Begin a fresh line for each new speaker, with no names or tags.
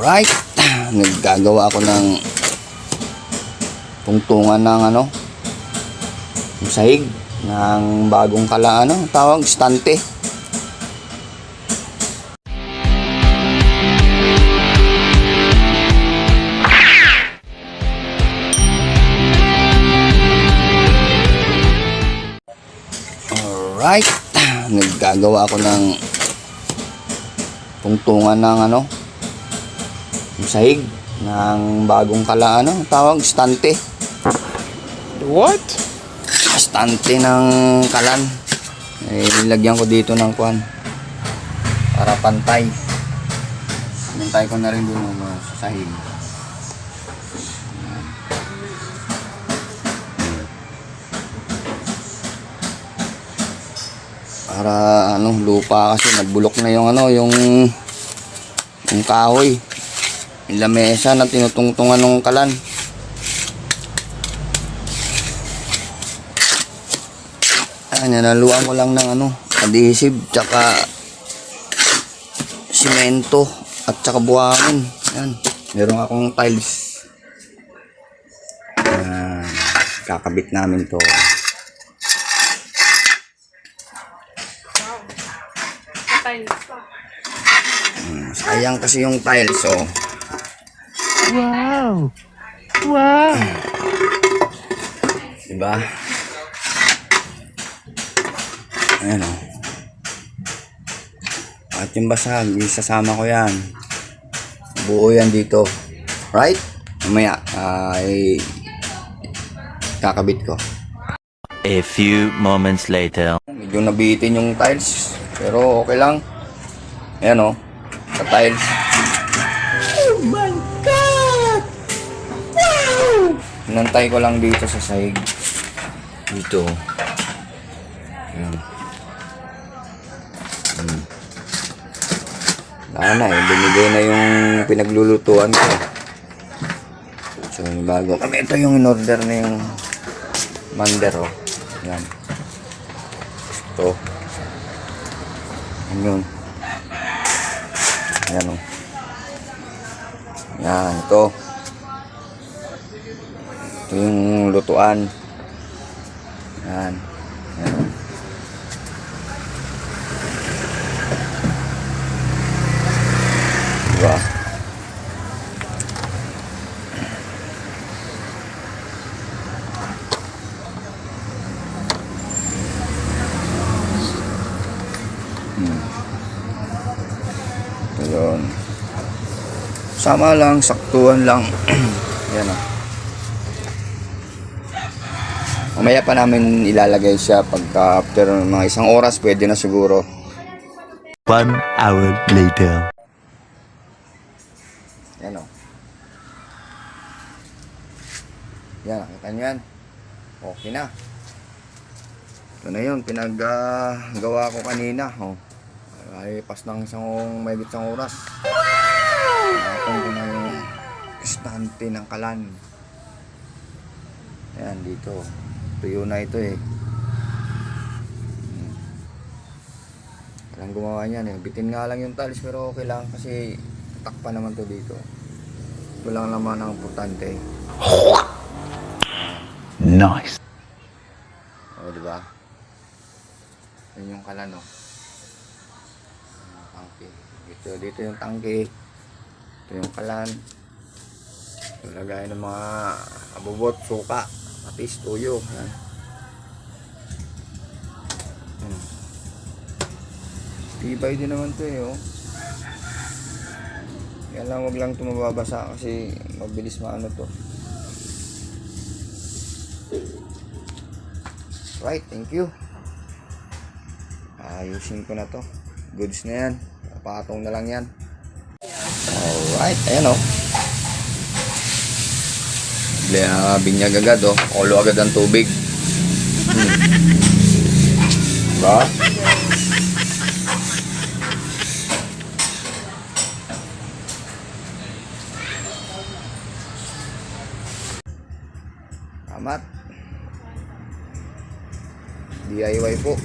Alright, naggagawa ako ng tungtungan ng yung sahig ng bagong tawag stante. Alright, naggagawa ako ng tungtungan ng yung sahig ng bagong tawag stante.
What?
Stante ng kalan. Nilagyan ko dito ng kuan para pantay. Pantay ko na rin dun sa sahig. Para lupa kasi nagbulok na yung kahoy. Yung lamesa na tinutungtungan ng kalan. Naluan ko lang ng adhesive tsaka simento at tsaka buhangin. Yan. Meron akong tiles. Kakabit namin to. Sayang kasi yung tiles, oh.
Wow! Wow!
Diba? Ayan, oh. At yung basag, isasama ko yan. Buo yan dito. Right? Mamaya, kakabit ko.
A few moments later.
Medyo nabitin yung tiles. Pero okay lang. Ayan, oh. Sa tiles. Oh my God! Wow! Nantay ko lang dito sa sahig. Dito. Ayan. Binigay na yung pinaglulutuan ko. So, bago kami. Ito yung in-order na yung mander, oh. Yan. Ito. Yun. Ayan, oh. Yan, ito. Ito yung lutuan. Yan. Yan. Diba? Ayun. Sama lang, saktuhan lang. Yan, oh. Mamaya pa namin ilalagay siya pagka after mga 1 oras pwede na siguro.
1 hour later.
Yan, oh. Yan, nakita nyo yan. Okay na. Ito na yun, pinaggawa ko kanina, oh. Ay pas ng mahigit 1 oras. Natong ko na yung estante ng kalan. Ayan, dito. Tuyo na ito, eh. Walang gumawa niyan, eh. Bitin nga lang yung tiles pero okay lang kasi takpan naman to dito. Ito lang naman ang importante.
Nice.
O, diba? Yun yung kalan, oh. Tangke. Dito yung tangke. Ito yung kalan. Lagay ng mga abubot, suka, patis, tuyo. Yan. Tibay din naman to, eh, oh. Yan lang, wag lang ito mababasa kasi mabilis maano to. Right, thank you. Ayusin ko na to. Goods na yan. Patong na lang yan. Alright, ayan, oh. Binyag agad, oh. Olo agad ang tubig. Diba? Tamat. DIY po.